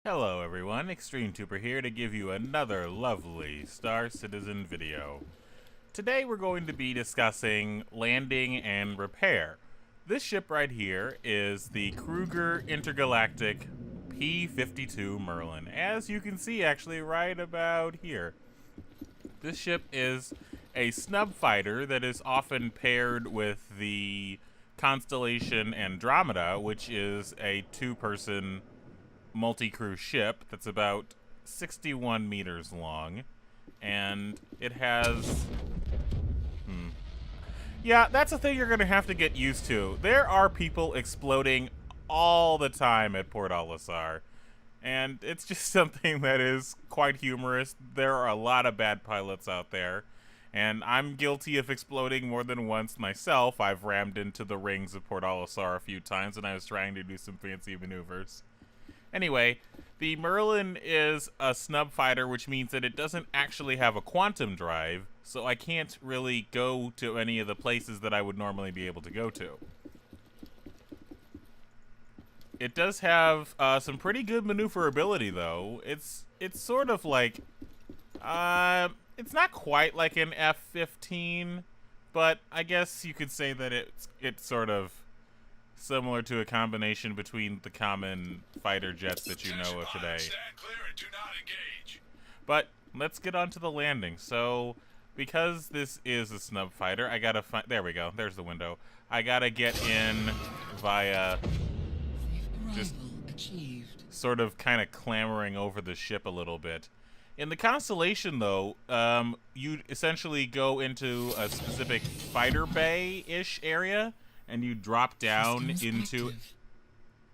Hello everyone, Xtremetuber here to give you another lovely Star Citizen video. Today we're going to be discussing landing and repair. This ship right here is the Kruger Intergalactic P-52 Merlin, as you can see actually right about here. This ship is a snub fighter that is often paired with the constellation Andromeda, which is a two-person multi-crew ship that's about 61 meters long, and it has yeah, that's a thing you're gonna have to get used to. There are people exploding all the time at Port Olisar, and it's just something that is quite humorous. There are a lot of bad pilots out there, and I'm guilty of exploding more than once myself. I've rammed into the rings of Port Olisar a few times when I was trying to do some fancy maneuvers. Anyway, the Merlin is a snub fighter, which means that it doesn't actually have a quantum drive, so I can't really go to any of the places that I would normally be able to go to. It does have some pretty good maneuverability, though. It's sort of like, it's not quite like an F-15, but I guess you could say that it's sort of similar to a combination between the common fighter jets that you know of today. Stand clear and do not engage. But let's get on to the landing. So, because this is a snub fighter, I gotta find. There we go. There's the window. I gotta get in via just sort of kind of clambering over the ship a little bit. In the Constellation, though, you essentially go into a specific fighter bay-ish area, and you drop down into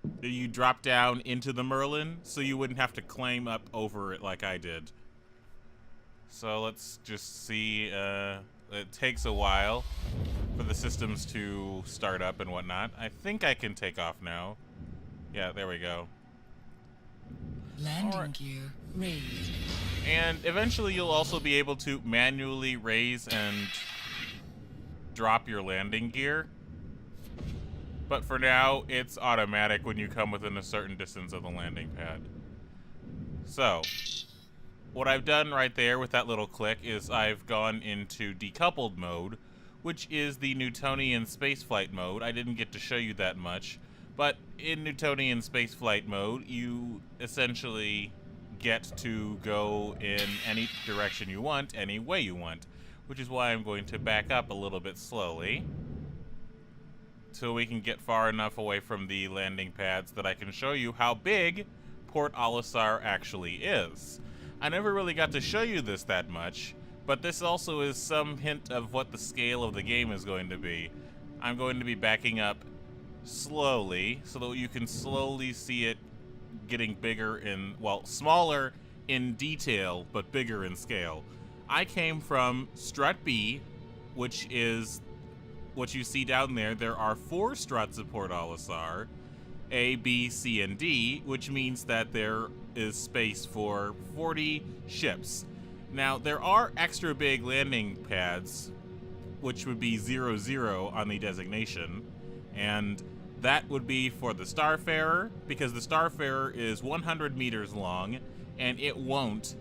the Merlin, so you wouldn't have to climb up over it like I did. So let's just see. It takes a while for the systems to start up and whatnot. I think I can take off now. Yeah, there we go. Landing gear raised. And eventually you'll also be able to manually raise and drop your landing gear. But for now, it's automatic when you come within a certain distance of the landing pad. So, what I've done right there with that little click is I've gone into decoupled mode, which is the Newtonian spaceflight mode. I didn't get to show you that much, but in Newtonian spaceflight mode, you essentially get to go in any direction you want, any way you want, which is why I'm going to back up a little bit slowly, so we can get far enough away from the landing pads that I can show you how big Port Olisar actually is. I never really got to show you this that much, but this also is some hint of what the scale of the game is going to be. I'm going to be backing up slowly so that you can slowly see it getting bigger in, well, smaller in detail, but bigger in scale. I came from Strut B, which is what you see down there. There are 4 struts at Port Olisar, A, B, C, and D, which means that there is space for 40 ships. Now, there are extra big landing pads, which would be 00 on the designation, and that would be for the Starfarer, because the Starfarer is 100 meters long, and it won't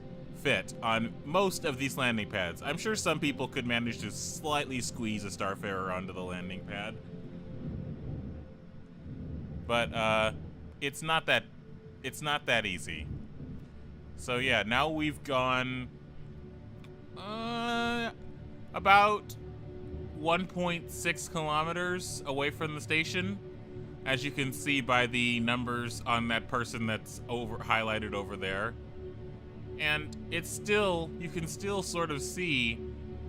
fit on most of these landing pads. I'm sure some people could manage to slightly squeeze a Starfarer onto the landing pad, but it's not that easy. So yeah, now we've gone about 1.6 kilometers away from the station, as you can see by the numbers on that person that's highlighted over there. And it's still, you can still sort of see,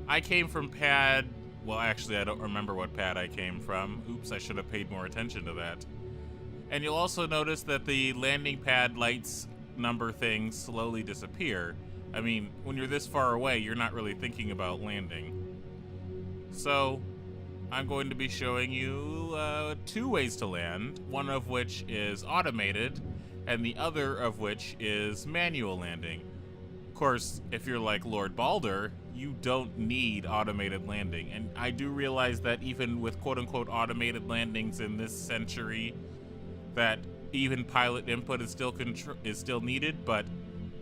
I came from pad, well actually I don't remember what pad I came from. Oops, I should have paid more attention to that. And you'll also notice that the landing pad lights number things slowly disappear. I mean, when you're this far away, you're not really thinking about landing. So, I'm going to be showing you 2 ways to land, one of which is automated, and the other of which is manual landing. Of course, if you're like Lord Balder, you don't need automated landing. And I do realize that even with quote-unquote automated landings in this century, that even pilot input is still needed, but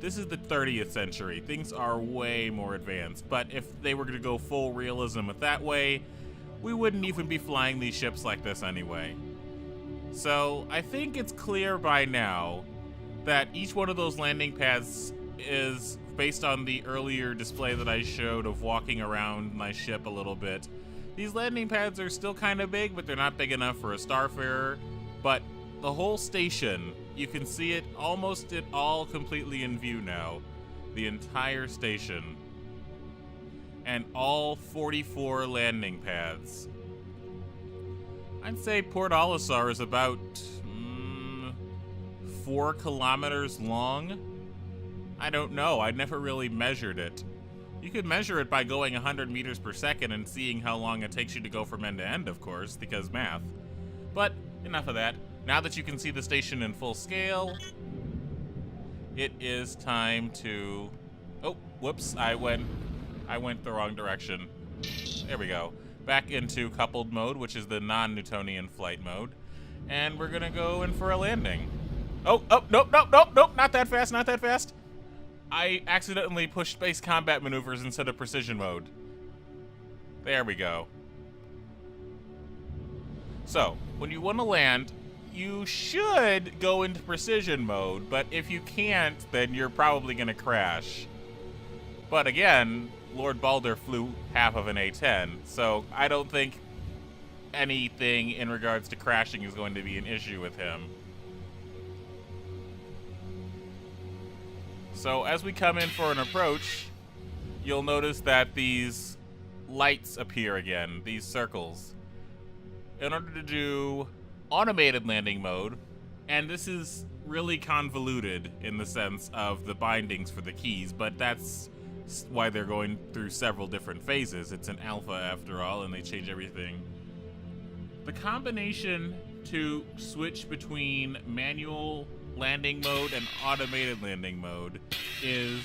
this is the 30th century. Things are way more advanced, but if they were going to go full realism with that way, we wouldn't even be flying these ships like this anyway. So I think it's clear by now that each one of those landing pads is based on the earlier display that I showed of walking around my ship a little bit. These landing pads are still kind of big, but they're not big enough for a Starfarer. But the whole station, you can see it almost all completely in view now. The entire station. And all 44 landing pads. I'd say Port Olisar is about 4 kilometers long. I don't know, I never really measured it. You could measure it by going 100 meters per second and seeing how long it takes you to go from end to end, of course, because math. But enough of that. Now that you can see the station in full scale, it is time to... Oh, whoops, I went the wrong direction. There we go. Back into coupled mode, which is the non-Newtonian flight mode. And we're gonna go in for a landing. Oh, nope, not that fast, not that fast. I accidentally pushed space combat maneuvers instead of precision mode. There we go. So, when you want to land, you should go into precision mode, but if you can't, then you're probably going to crash. But again, Lord Balder flew half of an A-10, so I don't think anything in regards to crashing is going to be an issue with him. So as we come in for an approach, you'll notice that these lights appear again, these circles. In order to do automated landing mode, and this is really convoluted in the sense of the bindings for the keys, but that's why they're going through several different phases. It's an alpha after all, and they change everything. The combination to switch between manual landing mode and automated landing mode is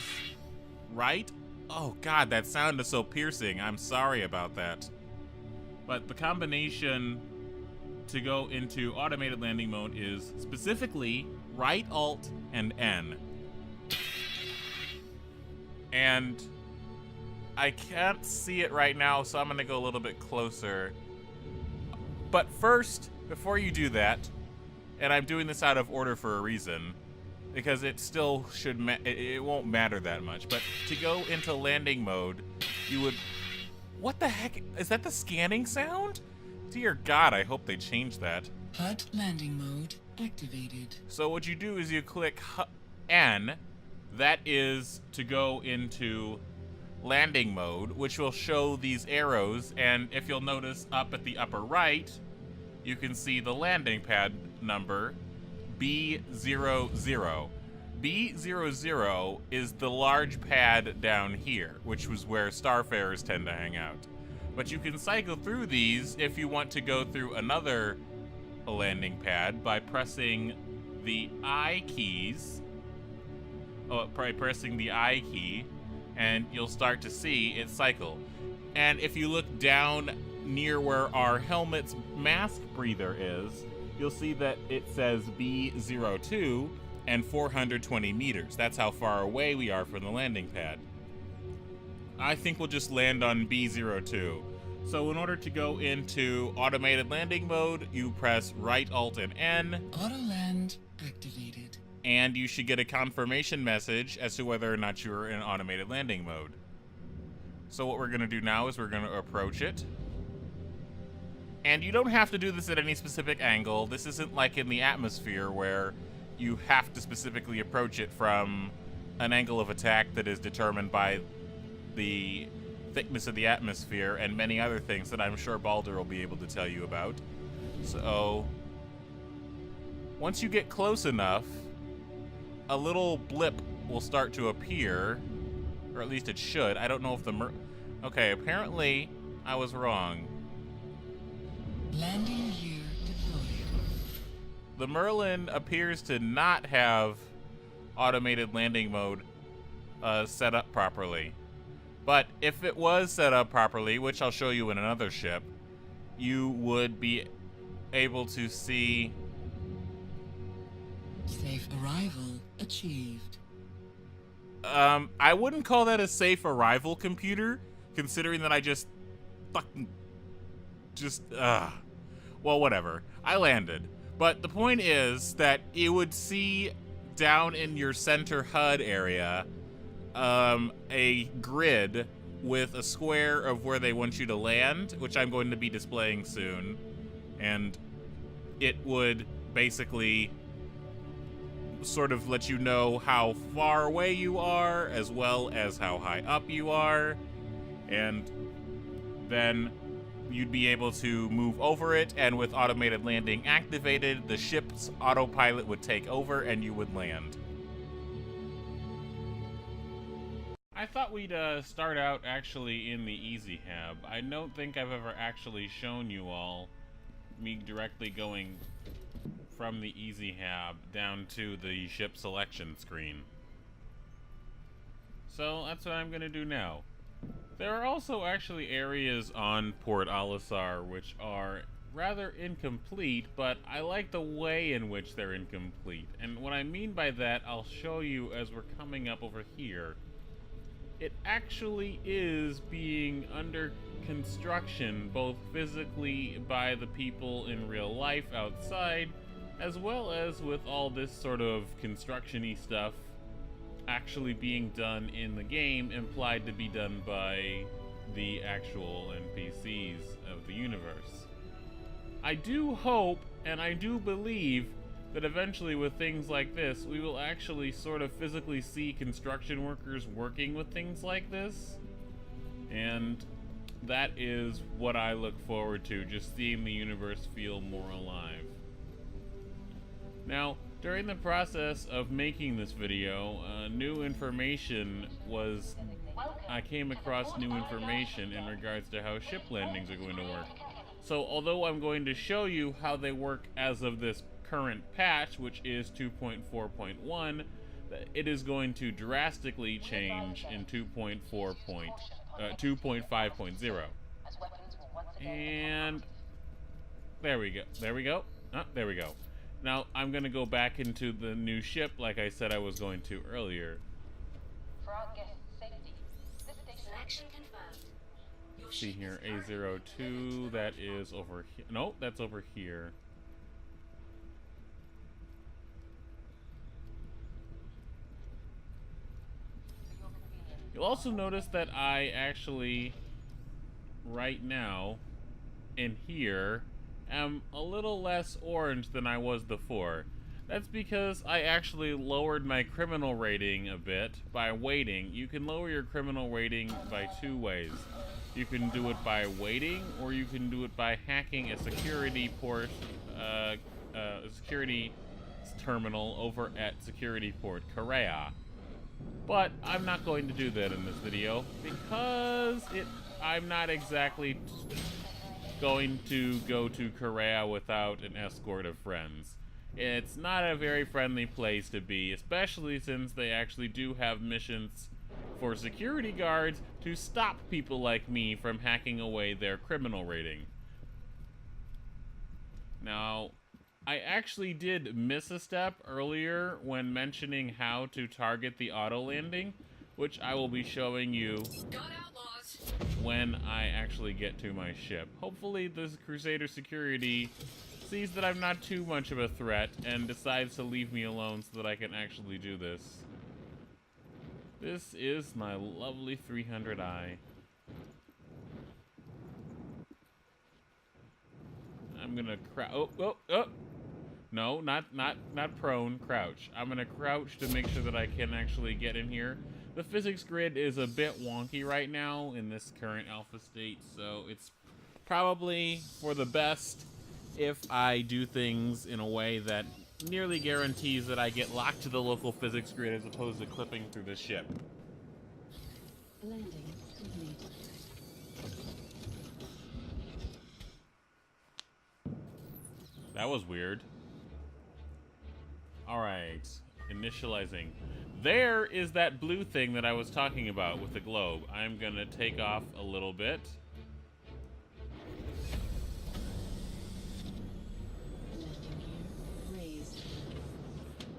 right. Oh god, that sound is so piercing. I'm sorry about that. But the combination to go into automated landing mode is specifically right Alt and N. And I can't see it right now, so I'm gonna go a little bit closer. But first, before you do that, and I'm doing this out of order for a reason, because it still should it won't matter that much, but to go into landing mode, you would... What the heck? Is that the scanning sound? Dear God, I hope they change that. HUD landing mode activated. So what you do is you click N, that is to go into landing mode, which will show these arrows, and if you'll notice up at the upper right, you can see the landing pad number B00. B00 is the large pad down here, which was where Starfarers tend to hang out. But you can cycle through these if you want to go through another landing pad by pressing the I keys. By pressing the I key, and you'll start to see it cycle. And if you look down near where our helmet's mask breather is, you'll see that it says B02 and 420 meters. That's how far away we are from the landing pad. I think we'll just land on B02. So in order to go into automated landing mode, you press right Alt and N. Auto land activated. And you should get a confirmation message as to whether or not you're in automated landing mode. So what we're gonna do now is we're gonna approach it. And you don't have to do this at any specific angle. This isn't like in the atmosphere where you have to specifically approach it from an angle of attack that is determined by the thickness of the atmosphere and many other things that I'm sure Balder will be able to tell you about. So once you get close enough, a little blip will start to appear, or at least it should. I don't know if the okay, apparently I was wrong. Landing gear deployed. The Merlin appears to not have automated landing mode set up properly. But if it was set up properly, which I'll show you in another ship, you would be able to see Safe arrival achieved. I wouldn't call that a safe arrival, computer, considering that I just fucking well, whatever. I landed. But the point is that you would see down in your center HUD area a grid with a square of where they want you to land, which I'm going to be displaying soon. And it would basically sort of let you know how far away you are, as well as how high up you are. And then you'd be able to move over it, and with automated landing activated, the ship's autopilot would take over and you would land. I thought we'd start out actually in the Easy Hab. I don't think I've ever actually shown you all me directly going from the Easy Hab down to the ship selection screen. So that's what I'm gonna do now. There are also actually areas on Port Olisar which are rather incomplete, but I like the way in which they're incomplete. And what I mean by that, I'll show you as we're coming up over here. It actually is being under construction, both physically by the people in real life outside, as well as with all this sort of construction-y stuff actually being done in the game, implied to be done by the actual NPCs of the universe. I do hope, and I do believe, that eventually with things like this, we will actually sort of physically see construction workers working with things like this. And that is what I look forward to, just seeing the universe feel more alive. Now, during the process of making this video, new information was... I came across new information in regards to how ship landings are going to work. So, although I'm going to show you how they work as of this current patch, which is 2.4.1, it is going to drastically change in 2.5.0. And there we go. There we go. There we go. Now, I'm going to go back into the new ship like I said I was going to earlier. For our guest safety, this station See here, A02, that is over here. No, that's over here. You'll also notice that I actually, right now, in here, am a little less orange than I was before. That's because I actually lowered my criminal rating a bit by waiting. You can lower your criminal rating by two ways. You can do it by waiting, or you can do it by hacking a security port, a security terminal over at security port Korea. But I'm not going to do that in this video because I'm not exactly going to go to Korea without an escort of friends. It's not a very friendly place to be, especially since they actually do have missions for security guards to stop people like me from hacking away their criminal rating. Now, I actually did miss a step earlier when mentioning how to target the auto landing, which I will be showing you when I actually get to my ship. Hopefully this Crusader security sees that I'm not too much of a threat and decides to leave me alone so that I can actually do this. This is my lovely 300i. I'm gonna no, not prone, crouch. I'm gonna crouch to make sure that I can actually get in here. The physics grid is a bit wonky right now in this current alpha state, so it's probably for the best if I do things in a way that nearly guarantees that I get locked to the local physics grid as opposed to clipping through the ship. landing complete. That was weird. Alright, initializing. There is that blue thing that I was talking about with the globe. I'm gonna take off a little bit.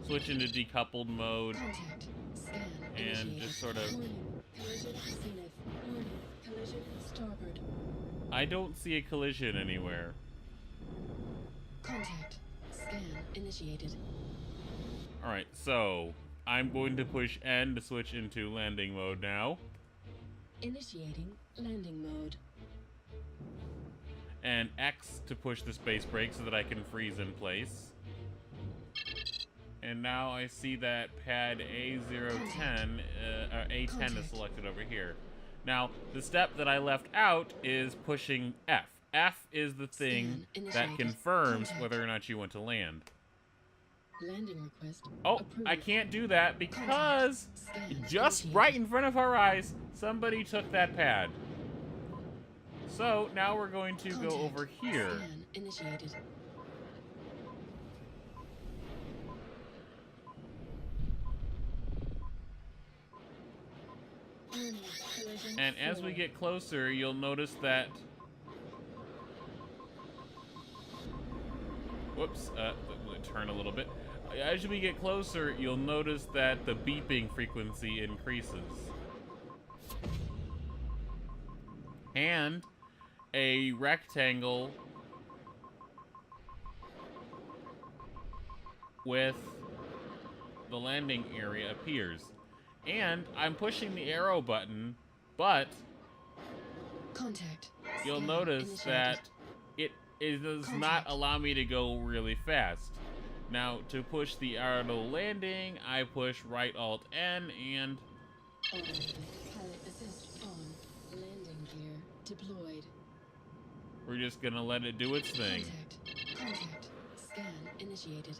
switch into decoupled mode, Contact. Scan. and Initiated. just sort of... Warning. Collision zenith. Warning. Collision starboard. I don't see a collision anywhere. Contact. Scan initiated. Alright, so I'm going to push N to switch into landing mode now. Initiating landing mode. And X to push the space brake so that I can freeze in place. And now I see that pad A010, A10 is selected over here. Now, the step that I left out is pushing F. F is the thing that confirms whether or not you want to land. Landing request. Oh, approved. I can't do that because Scan just initiated. right in front of our eyes, somebody took that pad. So now we're going to go Contact. over here. Scan initiated. Warning. Collision And as we forward. get closer, you'll notice that... Whoops, let me turn a little bit. As we get closer, you'll notice that the beeping frequency increases. And a rectangle with the landing area appears. And I'm pushing the arrow button, but Contact. you'll Scan notice initiated. that it does not allow me to go really fast. Now, to push the auto landing, I push right Alt N and On. Pilot assist on. Landing gear deployed. we're just gonna let it do its thing. Contact. Contact. Scan initiated.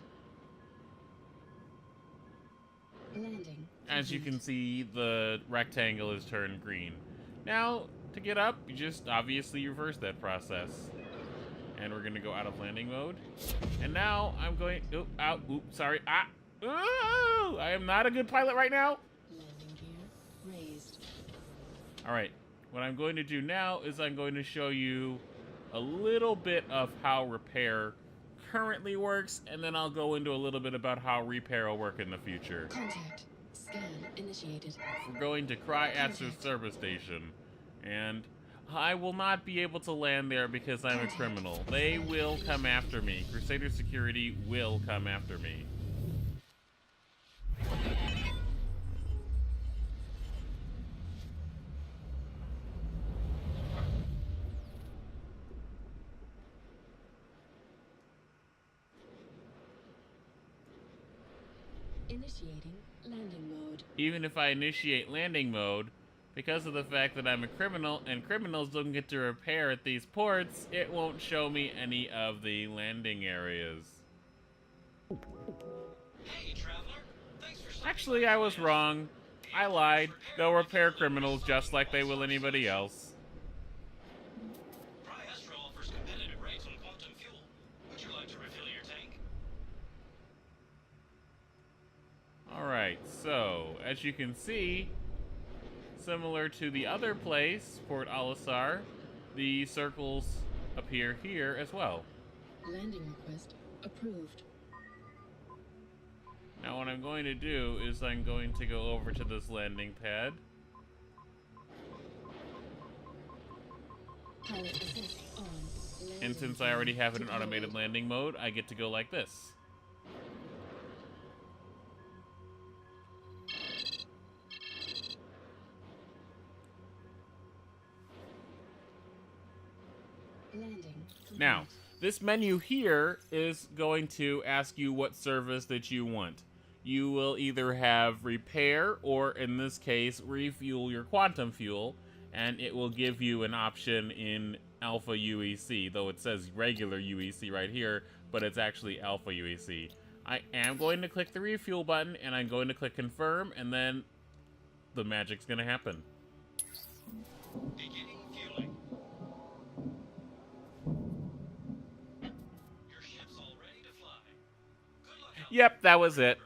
Landing. As you can see, the rectangle is turned green. Now, to get up, you just obviously reverse that process. And we're gonna go out of landing mode. And now I'm going, sorry, ooh, I am not a good pilot right now. Landing gear raised. All right, what I'm going to do now is I'm going to show you a little bit of how repair currently works, and then I'll go into a little bit about how repair will work in the future. Contact. Scan initiated. We're going to Cry-Aster's service station, and I will not be able to land there because I'm a criminal. They will come after me. Crusader Security will come after me. Initiating landing mode. Even if I initiate landing mode, because of the fact that I'm a criminal and criminals don't get to repair at these ports, it won't show me any of the landing areas. Hey, traveler. Thanks for stopping Actually, by I was Cry-Aster. wrong. I lied. They'll repair criminals just like they will anybody else. Cry-Aster offers competitive rates on quantum fuel. Would you like to refill your tank? Alright, so, as you can see, similar to the other place, Port Alisar, the circles appear here as well. Landing request approved. Now what I'm going to do is I'm going to go over to this landing pad. Pilot assist on. And Landing since I already have it in deployed. automated landing mode, I get to go like this. Landing complete. Now, this menu here is going to ask you what service that you want. You will either have repair or, in this case, refuel your quantum fuel, and it will give you an option in Alpha UEC, though it says regular UEC right here, but it's actually Alpha UEC. I am going to click the refuel button, and I'm going to click confirm, and then the magic's going to happen. Beginning fueling. Your ship's all ready to fly. Good luck out Yep, that was it. there.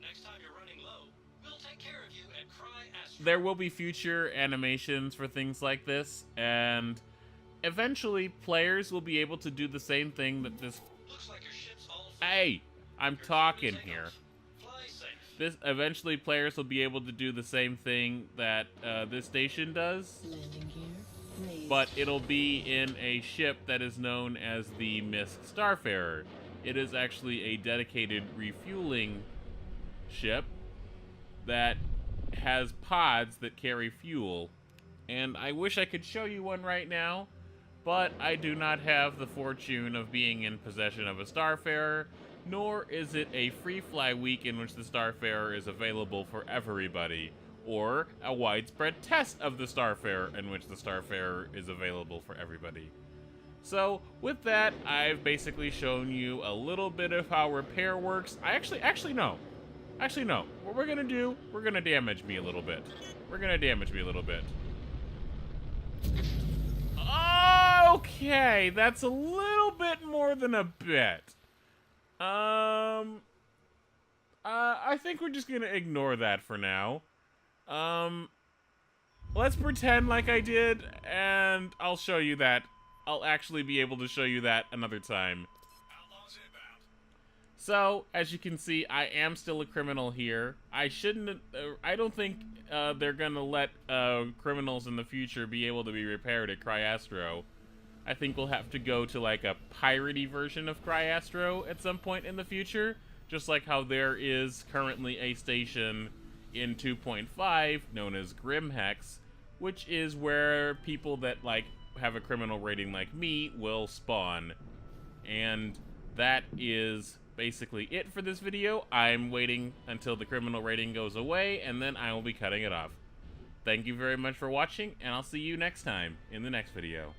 Next time you're running low, we'll take care of you at Cry-Aster. There will be future animations for things like this, and eventually players will be able to do the same thing that this... Looks like your ship's all full. Hey, I'm talking here. Fly Eventually players will be able to do the same thing that this station does, Landing gear raised. but it'll be in a ship that is known as the Mist Starfarer. It is actually a dedicated refueling ship that has pods that carry fuel. And I wish I could show you one right now, but I do not have the fortune of being in possession of a Starfarer, nor is it a free fly week in which the Starfarer is available for everybody, or a widespread test of the Starfarer in which the Starfarer is available for everybody. So, with that, I've basically shown you a little bit of how repair works. Actually no. What we're gonna do, we're gonna damage me a little bit. Okay, that's a little bit more than a bit. I think we're just gonna ignore that for now. Let's pretend like I did, and I'll show you that. I'll actually be able to show you that another time. How long's it about? So, as you can see, I am still a criminal here. I don't think they're gonna let criminals in the future be able to be repaired at Cryastro. I think we'll have to go to like a piratey version of Cryastro at some point in the future, just like how there is currently a station in 2.5 known as Grimhex, which is where people that like have a criminal rating like me will spawn. And that is basically it for this video. I'm waiting until the criminal rating goes away, and then I will be cutting it off. Thank you very much for watching, and I'll see you next time in the next video.